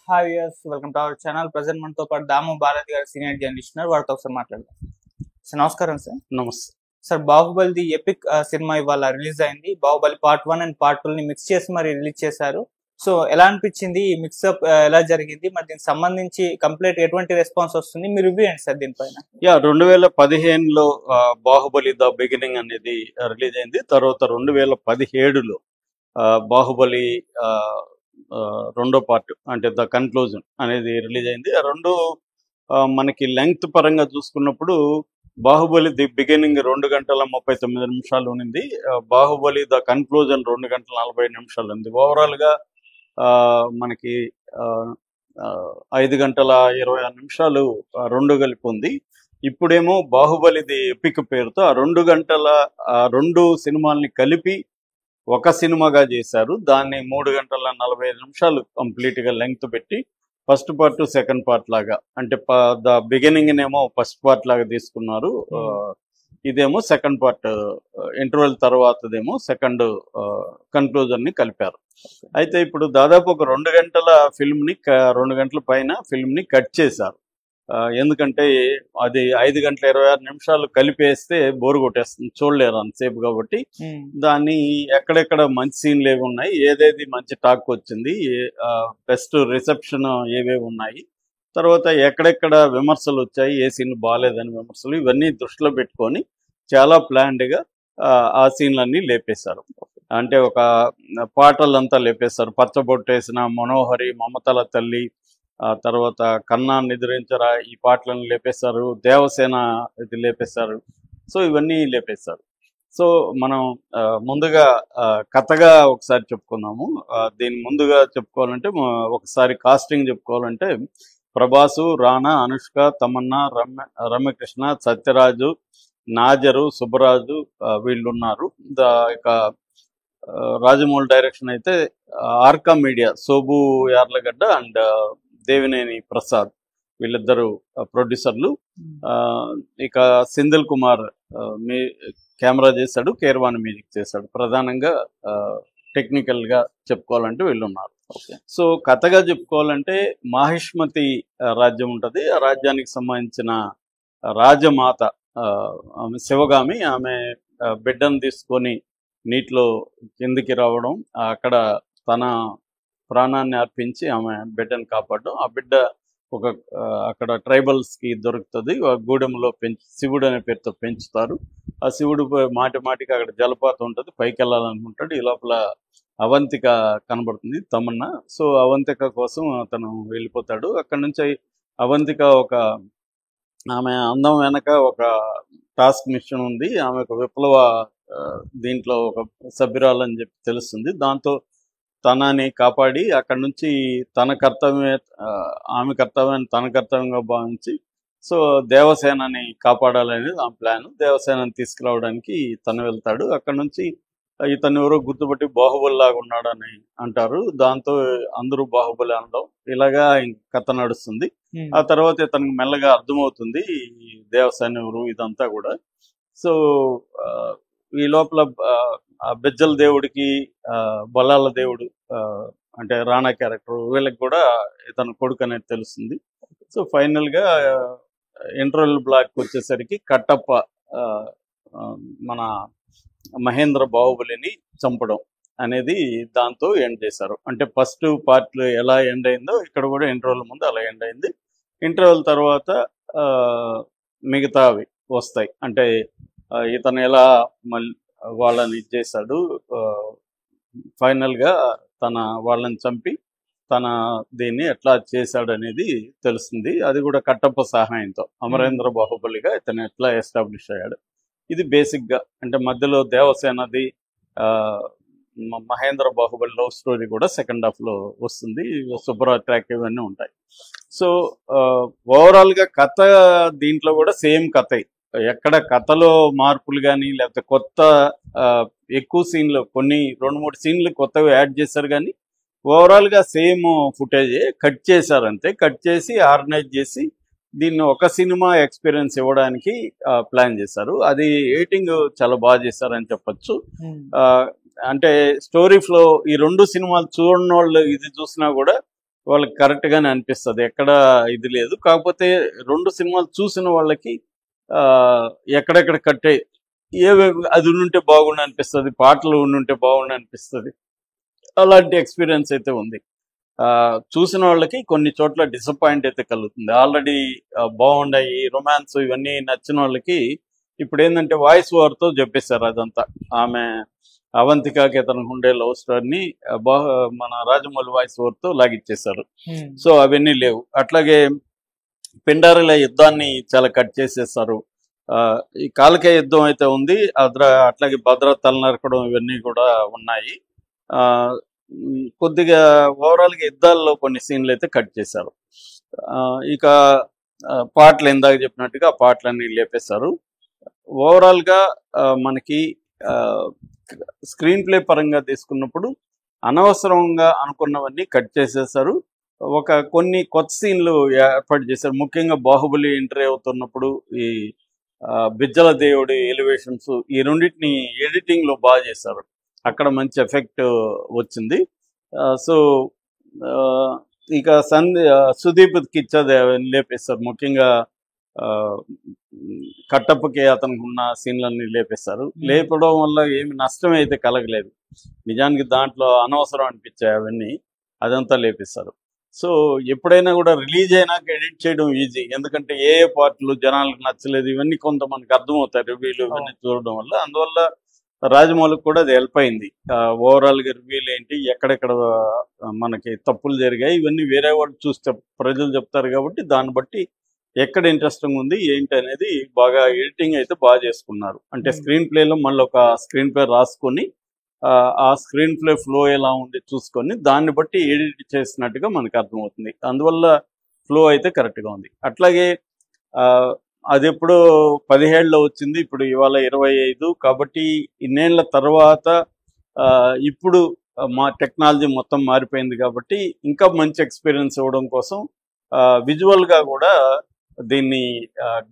Hi yes welcome to our channel. Present మనతో పాటు దాము భారతి గారు సీనియర్ జర్నలిస్ట్ ఉన్నారు. వారితో ఒకసారి మాట్లాడదాం. సార్ నమస్కారం సార్. నమస్తే సార్ బాహుబలిది ఎపిక్ సినిమా ఇవాళ రిలీజ్ అయింది. బాహుబలి పార్ట్ 1 అండ్ పార్ట్ 2 ని మిక్స్ చేసి మరి రిలీజ్ చేశారు. సో ఎలా అనిపించింది? ఈ మిక్స్అప్ ఎలా జరిగింది? మరి దీనికి సంబంధించి కంప్లీట్ ఎటువంటి రెస్పాన్స్ వస్తుంది? మీ రివ్యూ ఏంటి సార్ దీనిపైన? 2015లో బాహుబలి ద బిగినింగ్ అనేది రిలీజ్ అయింది. తర్వాత 2017లో బాహుబలి రెండో పార్ట్ అంటే ద కన్క్లూజన్ అనేది రిలీజ్ అయింది. ఆ రెండు మనకి లెంగ్త్ పరంగా చూసుకున్నప్పుడు బాహుబలి ది బిగినింగ్ 2 గంటల 39 నిమిషాలు ఉంది. బాహుబలి ద కన్క్లూజన్ 2 గంటల 40 నిమిషాలు ఉంది. ఓవరాల్గా మనకి 5 గంటల 26 నిమిషాలు రెండు కలిపి ఉంది. ఇప్పుడేమో బాహుబలిది ఎపిక్ పేరుతో ఆ 2 గంటల 2 సినిమాల్ని కలిపి ఒక సినిమాగా చేశారు. దాన్ని 3 గంటల 45 నిమిషాలు కంప్లీట్గా లెంగ్త్ పెట్టి ఫస్ట్ పార్ట్ సెకండ్ పార్ట్ లాగా అంటే ద బిగినింగ్ ఏమో ఫస్ట్ పార్ట్ లాగా తీసుకున్నారు. ఇదేమో సెకండ్ పార్ట్ ఇంటర్వెల్ తర్వాతదేమో సెకండ్ కన్క్లూజన్ ని కలిపారు. అయితే ఇప్పుడు దాదాపు ఒక 2 గంటల ఫిల్మ్ని 2 గంటల పైన ఫిల్మ్ని కట్ చేశారు. ఎందుకంటే అది 5 గంటల 26 నిమిషాలు కలిపేస్తే బోరు కొట్టేస్తుంది, చూడలేరు అంతసేపు. కాబట్టి దాన్ని ఎక్కడెక్కడ మంచి సీన్లు ఏవి ఉన్నాయి, ఏదేది మంచి టాక్ వచ్చింది, బెస్ట్ రిసెప్షన్ ఏవేవి ఉన్నాయి, తర్వాత ఎక్కడెక్కడ విమర్శలు వచ్చాయి, ఏ సీన్లు బాగాలేదని విమర్శలు, ఇవన్నీ దృష్టిలో పెట్టుకొని చాలా ప్లాన్డ్గా ఆ సీన్లన్నీ లేపేశారు. అంటే ఒక పాటలంతా లేపేశారు. పచ్చబొట్టేసిన మనోహరి, మమతల తల్లి, తర్వాత కన్నా నిద్రించరా, ఈ పాటలను లేపేశారు. దేవసేన ఇది లేపేశారు. సో ఇవన్నీ లేపేశారు. సో మనం ముందుగా కథగా ఒకసారి చెప్పుకుందాము. దీని ముందుగా చెప్పుకోవాలంటే ఒకసారి కాస్టింగ్ చెప్పుకోవాలంటే ప్రభాసు, రానా, అనుష్క, తమన్నా, రమ్యకృష్ణ, సత్యరాజు, నాజరు, సుబ్బరాజు వీళ్ళు ఉన్నారు. ఇక రాజమౌళి డైరెక్షన్ అయితే ఆర్కా మీడియా, సోబు యార్లగడ్డ అండ్ దేవినేని ప్రసాద్ వీళ్ళిద్దరు ప్రొడ్యూసర్లు. ఇక సెంధిల్ కుమార్ కెమెరా చేశాడు, కీరవాణి మ్యూజిక్ చేశాడు. ప్రధానంగా టెక్నికల్గా చెప్పుకోవాలంటే వీళ్ళు ఉన్నారు. సో కథగా చెప్పుకోవాలంటే మాహిష్మతి రాజ్యం ఉంటుంది. ఆ రాజ్యానికి సంబంధించిన రాజమాత ఆమె శివగామి, ఆమె బిడ్డను తీసుకొని నీటిలో కిందికి రావడం, అక్కడ తన ప్రాణాన్ని అర్పించి ఆమె బిడ్డను కాపాడడం. ఆ బిడ్డ అక్కడ ట్రైబల్స్కి దొరుకుతుంది. గూడెంలో శివుడు అనే పేరుతో పెంచుతారు. ఆ శివుడు మాటికి అక్కడ జలపాతం ఉంటుంది, పైకి వెళ్ళాలనుకుంటాడు. ఈ లోపల అవంతిక కనబడుతుంది, తమన్నా. సో అవంతిక కోసం అతను వెళ్ళిపోతాడు. అక్కడ నుంచి అవంతిక ఆమె అందం వెనక ఒక టాస్క్ మిషన్ ఉంది. ఆమె ఒక విప్లవ దీంట్లో ఒక సభ్యురాలని చెప్పి తెలుస్తుంది. దాంతో తనని కాపాడి అక్కడి నుంచి తన కర్తవ్యమే ఆమె కర్తవ్యాన్ని తన కర్తవ్యంగా భావించి సో దేవసేనని కాపాడాలనేది ఆ ప్లాన్. దేవసేనని తీసుకురావడానికి తను వెళ్తాడు. అక్కడ నుంచి ఇతను ఎవరో గుర్తుపట్టి బాహుబలి లాగా ఉన్నాడని అంటారు. దాంతో అందరూ బాహుబలి అనడం, ఇలాగా కథ నడుస్తుంది. ఆ తర్వాత ఇతనికి మెల్లగా అర్థమవుతుంది ఈ దేవసేన ఎవరు ఇదంతా కూడా. సో ఈ లోపల బెజ్జల దేవుడికి, బల్లాల దేవుడు అంటే రాణా క్యారెక్టర్, వీళ్ళకి కూడా ఇతను కొడుకు అనేది తెలుస్తుంది. సో ఫైనల్గా ఇంటర్వెల్ బ్లాక్ వచ్చేసరికి కట్టప్ప మన మహేంద్ర బాహుబలిని చంపడం అనేది దాంతో ఎండ్ చేశారు. అంటే ఫస్ట్ పార్ట్ ఎలా ఎండ్ అయిందో ఇక్కడ కూడా ఇంటర్వెల్ ముందు అలా ఎండ్ అయింది. ఇంటర్వెల్ తర్వాత మిగతావి వస్తాయి. అంటే ఇతను ఎలా మళ్ళీ వాళ్ళని ఇచ్చేశాడు, ఫైనల్గా వాళ్ళని చంపి తన దీన్ని ఎట్లా చేశాడు అనేది తెలుస్తుంది. అది కూడా కట్టప్ప సహాయంతో అమరేంద్ర బాహుబలిగా ఇతను ఎట్లా ఎస్టాబ్లిష్ అయ్యాడు. ఇది బేసిక్గా. అంటే మధ్యలో దేవసేనది మహేంద్ర బాహుబలి లవ్ స్టోరీ కూడా సెకండ్ హాఫ్లో వస్తుంది. సూపర్ ట్రాక్ ఇవన్నీ ఉంటాయి. సో ఓవరాల్గా కథ దీంట్లో కూడా సేమ్ కథ. ఎక్కడ కథలో మార్పులు కానీ లేకపోతే కొత్త ఎక్కువ సీన్లు, కొన్ని 2-3 సీన్లు కొత్తగా యాడ్ చేశారు, కానీ ఓవరాల్గా సేమ్ ఫుటేజే కట్ చేశారు అంతే. కట్ చేసి ఆర్గనైజ్ చేసి దీన్ని ఒక సినిమా ఎక్స్పీరియన్స్ ఇవ్వడానికి ప్లాన్ చేశారు. అది ఎడిటింగ్ చాలా బాగా చేశారని చెప్పచ్చు. అంటే స్టోరీ ఫ్లో ఈ 2 సినిమాలు చూడని వాళ్ళు ఇది చూసినా కూడా వాళ్ళకి కరెక్ట్ గానే అనిపిస్తుంది, ఎక్కడ ఇది లేదు. కాకపోతే 2 సినిమాలు చూసిన వాళ్ళకి ఎక్కడెక్కడ కట్టే ఏవే అది ఉంటే బాగుండు అనిపిస్తుంది, పాటలు ఉంటే బాగుండు అనిపిస్తుంది. అలాంటి ఎక్స్పీరియన్స్ అయితే ఉంది. చూసిన వాళ్ళకి కొన్ని చోట్ల డిసప్పాయింట్ అయితే కలుగుతుంది. ఆల్రెడీ బాగున్నాయి రొమాన్స్ ఇవన్నీ నచ్చిన వాళ్ళకి ఇప్పుడు ఏంటంటే వాయిస్ ఓవర్తో చెప్పేశారు అదంతా. ఆమె అవంతికకి అతనికి ఉండే లవ్ స్టోరీని మన రాజమౌళి వాయిస్ ఓవర్తో లాగిచ్చేశారు. సో అవన్నీ లేవు. అట్లాగే పిండారుల యుద్ధాన్ని చాలా కట్ చేసేస్తారు. ఈ కాలకే యుద్ధం అయితే ఉంది, అట్లాగే భద్ర తలనరకడం ఇవన్నీ కూడా ఉన్నాయి. కొద్దిగా ఓవరాల్గా యుద్ధాల్లో కొన్ని సీన్లు అయితే కట్ చేశారు. ఇక పాటలు ఇందాక చెప్పినట్టుగా ఆ పాటలన్నీ లేపేశారు. ఓవరాల్గా మనకి స్క్రీన్ ప్లే పరంగా తీసుకున్నప్పుడు అనవసరంగా అనుకున్నవన్నీ కట్ చేసేసారు. కొన్ని కొత్త సీన్లు ఏర్పాటు చేశారు. ముఖ్యంగా బాహుబలి ఎంట్రీ అవుతున్నప్పుడు ఈ బిజ్జల దేవుడి ఎలివేషన్స్ ఈ రెండింటిని ఎడిటింగ్లో బాగా చేశారు. అక్కడ మంచి ఎఫెక్ట్ వచ్చింది. సో ఇక సుదీప్ కిచ్చా లేపేస్తారు. ముఖ్యంగా కట్టప్పకి అతనికి ఉన్న సీన్లన్నీ లేపేశారు. లేపడం వల్ల ఏమి నష్టం అయితే కలగలేదు. నిజానికి దాంట్లో అనవసరం అనిపించాయి అవన్నీ, అదంతా లేపేశారు. సో ఎప్పుడైనా కూడా రిలీజ్ అయినాక ఎడిట్ చేయడం ఈజీ, ఎందుకంటే ఏ పార్ట్లు జనాలకు నచ్చలేదు ఇవన్నీ కొంతమందికి అర్థమవుతాయి రివ్యూలు ఇవన్నీ చూడడం వల్ల. అందువల్ల రాజమౌళికి కూడా అది హెల్ప్ అయింది. ఓవరాల్గా రివ్యూలు ఏంటి, ఎక్కడెక్కడ మనకి తప్పులు జరిగాయి ఇవన్నీ వేరే వాళ్ళు చూస్తే ప్రజలు చెప్తారు కాబట్టి దాన్ని బట్టి ఎక్కడ ఇంట్రెస్టింగ్ ఉంది ఏంటి అనేది బాగా ఎడిటింగ్ అయితే బాగా చేసుకున్నారు. అంటే స్క్రీన్ ప్లేలో మళ్ళీ ఒక స్క్రీన్ ప్లే రాసుకొని ఆ స్క్రీన్ ప్లే ఫ్లో ఎలా ఉంది చూసుకొని దాన్ని బట్టి ఎడిట్ చేసినట్టుగా మనకు అర్థమవుతుంది. అందువల్ల ఫ్లో అయితే కరెక్ట్గా ఉంది. అట్లాగే అది ఎప్పుడో 17లో వచ్చింది, ఇప్పుడు ఇవాళ 25. కాబట్టి ఇన్నేళ్ల తర్వాత ఇప్పుడు మా టెక్నాలజీ మొత్తం మారిపోయింది కాబట్టి ఇంకా మంచి ఎక్స్పీరియన్స్ ఇవ్వడం కోసం విజువల్గా కూడా దీన్ని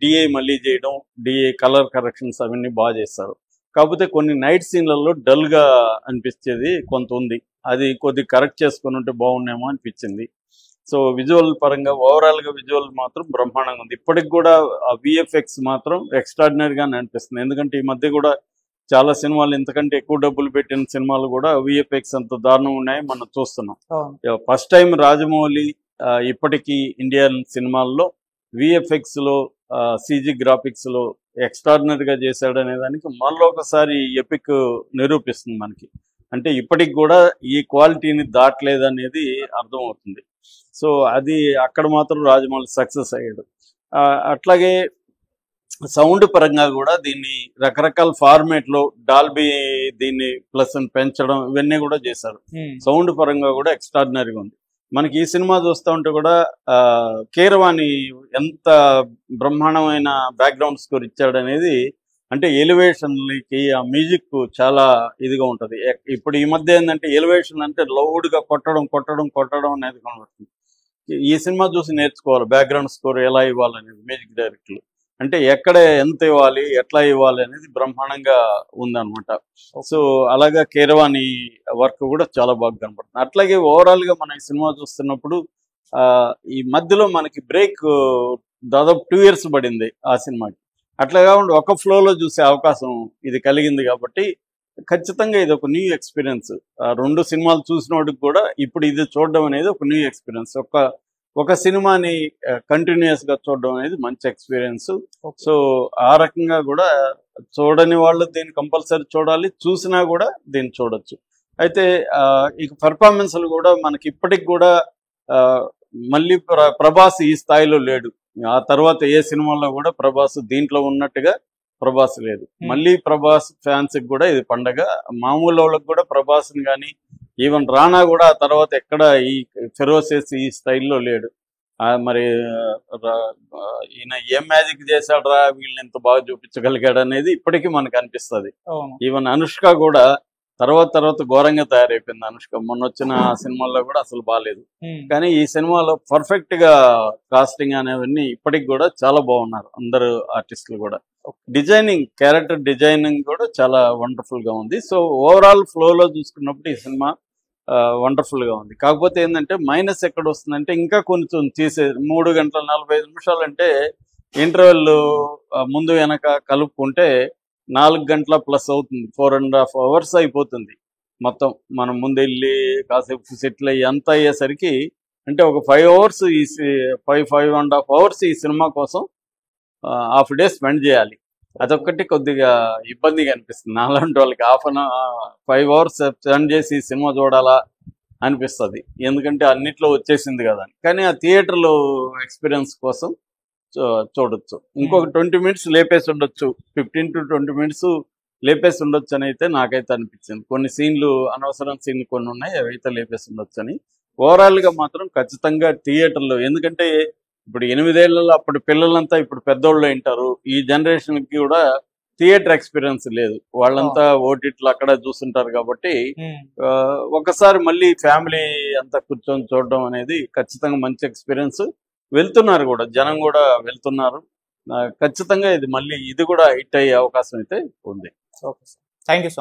డిఏ మళ్ళీ చేయడం, డిఏ కలర్ కరెక్షన్స్ అవన్నీ బాగా చేస్తారు. కాకపోతే కొన్ని నైట్ సీన్లలో డల్గా అనిపించేది కొంత ఉంది, అది కొద్దిగా కరెక్ట్ చేసుకుని ఉంటే బాగున్నామో అనిపించింది. సో విజువల్ పరంగా ఓవరాల్గా విజువల్ మాత్రం బ్రహ్మాండంగా ఉంది. ఇప్పటికి కూడా ఆ విఎఫ్ఎక్స్ మాత్రం ఎక్స్ట్రాడినరీగానే అనిపిస్తుంది. ఎందుకంటే ఈ మధ్య కూడా చాలా సినిమాలు ఇంతకంటే ఎక్కువ డబ్బులు పెట్టిన సినిమాలు కూడా విఎఫ్ఎక్స్ అంత దారుణం ఉన్నాయి మనం చూస్తున్నాం. ఫస్ట్ టైం రాజమౌళి ఇప్పటికీ ఇండియన్ సినిమాల్లో విఎఫ్ఎక్స్లో సిజీ గ్రాఫిక్స్లో ఎక్స్ట్రాడినరీగా చేశాడనే దానికి మళ్ళీ ఒకసారి ఎపిక్ నిరూపిస్తుంది మనకి. అంటే ఇప్పటికి కూడా ఈ క్వాలిటీని దాటలేదనేది అర్థమవుతుంది. సో అది అక్కడ మాత్రం రాజమౌళి సక్సెస్ అయ్యాడు. అట్లాగే సౌండ్ పరంగా కూడా దీన్ని రకరకాల ఫార్మేట్లో డాల్బీ దీన్ని ప్లస్ పెంచడం ఇవన్నీ కూడా చేశారు. సౌండ్ పరంగా కూడా ఎక్స్ట్రాడినరీగా ఉంది. మనకి ఈ సినిమా చూస్తూ ఉంటే కూడా కీరవాణి ఎంత బ్రహ్మాండమైన బ్యాక్గ్రౌండ్ స్కోర్ ఇచ్చాడు అనేది, అంటే ఎలివేషన్లకి ఆ మ్యూజిక్ చాలా ఇదిగా ఉంటుంది. ఇప్పుడు ఈ మధ్య ఏంటంటే ఎలివేషన్ అంటే లౌడ్గా కొట్టడం అనేది కనబడుతుంది. ఈ సినిమా చూసి నేర్చుకోవాలి బ్యాక్గ్రౌండ్ స్కోర్ ఎలా ఇవ్వాలనేది మ్యూజిక్ డైరెక్టర్లు. అంటే ఎక్కడ ఎంత ఇవ్వాలి ఎట్లా ఇవ్వాలి అనేది బ్రహ్మాండంగా ఉందన్నమాట. సో అలాగా కీరవాణి వర్క్ కూడా చాలా బాగా కనపడుతుంది. అట్లాగే ఓవరాల్గా మనం ఈ సినిమా చూస్తున్నప్పుడు ఈ మధ్యలో మనకి బ్రేక్ దాదాపు 2 years పడింది ఆ సినిమాకి. అట్లా కాకుండా ఒక ఫ్లోలో చూసే అవకాశం ఇది కలిగింది కాబట్టి ఖచ్చితంగా ఇది ఒక న్యూ ఎక్స్పీరియన్స్. 2 సినిమాలు చూసిన వాడికి కూడా ఇప్పుడు ఇది చూడడం అనేది ఒక న్యూ ఎక్స్పీరియన్స్. ఒక సినిమాని కంటిన్యూస్గా చూడడం అనేది మంచి ఎక్స్పీరియన్స్. సో ఆ రకంగా కూడా చూడని వాళ్ళు దీన్ని కంపల్సరీ చూడాలి, చూసినా కూడా దీన్ని చూడొచ్చు. అయితే ఇక పెర్ఫార్మెన్స్లు కూడా మనకి ఇప్పటికి కూడా మళ్ళీ ప్రభాస్ ఈ స్థాయిలో లేడు. ఆ తర్వాత ఏ సినిమాలో కూడా ప్రభాస్ దీంట్లో ఉన్నట్టుగా ప్రభాస్ లేదు. మళ్ళీ ప్రభాస్ ఫ్యాన్స్కి కూడా ఇది పండగ. మామూలు వాళ్ళకి కూడా ప్రభాస్ని కానీ ఈవెన్ రానా కూడా ఆ తర్వాత ఎక్కడ ఈ ఫెరోసెస్ ఈ స్టైల్లో లేడు. మరి ఈయన ఏం మ్యాజిక్ చేశాడు వీళ్ళని ఎంత బాగా చూపించగలిగాడు అనేది ఇప్పటికీ మనకు అనిపిస్తుంది. ఈవెన్ అనుష్క కూడా తర్వాత ఘోరంగా తయారైపోయింది. అనుష్క మొన్న వచ్చిన సినిమాల్లో కూడా అసలు బాగాలేదు. కానీ ఈ సినిమాలో పర్ఫెక్ట్ గా కాస్టింగ్ అనేవన్నీ ఇప్పటికి కూడా చాలా బాగున్నారు అందరు ఆర్టిస్టులు కూడా. డిజైనింగ్, క్యారెక్టర్ డిజైనింగ్ కూడా చాలా వండర్ఫుల్ గా ఉంది. సో ఓవరాల్ ఫ్లోలో చూసుకున్నప్పుడు ఈ సినిమా వండర్ఫుల్ గా ఉంది. కాకపోతే ఏంటంటే మైనస్ ఎక్కడ వస్తుందంటే ఇంకా కొంచెం చేసే 3 గంటల 45 నిమిషాలు అంటే ఇంటర్వెల్ ముందు వెనక కలుపుకుంటే 4 గంటల ప్లస్ అవుతుంది. 4.5 hours అయిపోతుంది మొత్తం. మనం ముందు వెళ్ళి కాసేపు సెటిల్ అయ్యి అంతా అయ్యేసరికి అంటే ఒక 5 hours 5.5 hours ఈ సినిమా కోసం హాఫ్ డే స్పెండ్ చేయాలి. అదొక్కటి కొద్దిగా ఇబ్బందిగా అనిపిస్తుంది నాలాంటి వాళ్ళకి. 5 hours స్పెండ్ చేసి సినిమా చూడాలా అనిపిస్తుంది, ఎందుకంటే అన్నిట్లో వచ్చేసింది కదా. కానీ ఆ థియేటర్లో ఎక్స్పీరియన్స్ కోసం చూడొచ్చు. ఇంకొక 20 minutes లేపేసి ఉండొచ్చు, 15 to 20 minutes లేపేసి ఉండొచ్చు అని అయితే నాకైతే అనిపించింది. కొన్ని సీన్లు అనవసరం సీన్లు కొన్ని ఉన్నాయి, అవి అయితే లేపేసి ఉండొచ్చు అని. ఓవరాల్గా మాత్రం ఖచ్చితంగా థియేటర్లో, ఎందుకంటే ఇప్పుడు 8 ఏళ్లలో అప్పుడు పిల్లలంతా ఇప్పుడు పెద్దోళ్ళు ఉంటారు. ఈ జనరేషన్కి కూడా థియేటర్ ఎక్స్పీరియన్స్ లేదు, వాళ్ళంతా ఓటీటీలు అక్కడ చూస్తుంటారు. కాబట్టి ఒకసారి మళ్ళీ ఫ్యామిలీ అంతా కూర్చొని చూడడం అనేది ఖచ్చితంగా మంచి ఎక్స్పీరియన్స్. వెళ్తున్నారు కూడా, జనం కూడా వెళ్తున్నారు. ఖచ్చితంగా ఇది మళ్ళీ ఇది కూడా హిట్ అయ్యే అవకాశం అయితే ఉంది. Okay sir, thank you so much.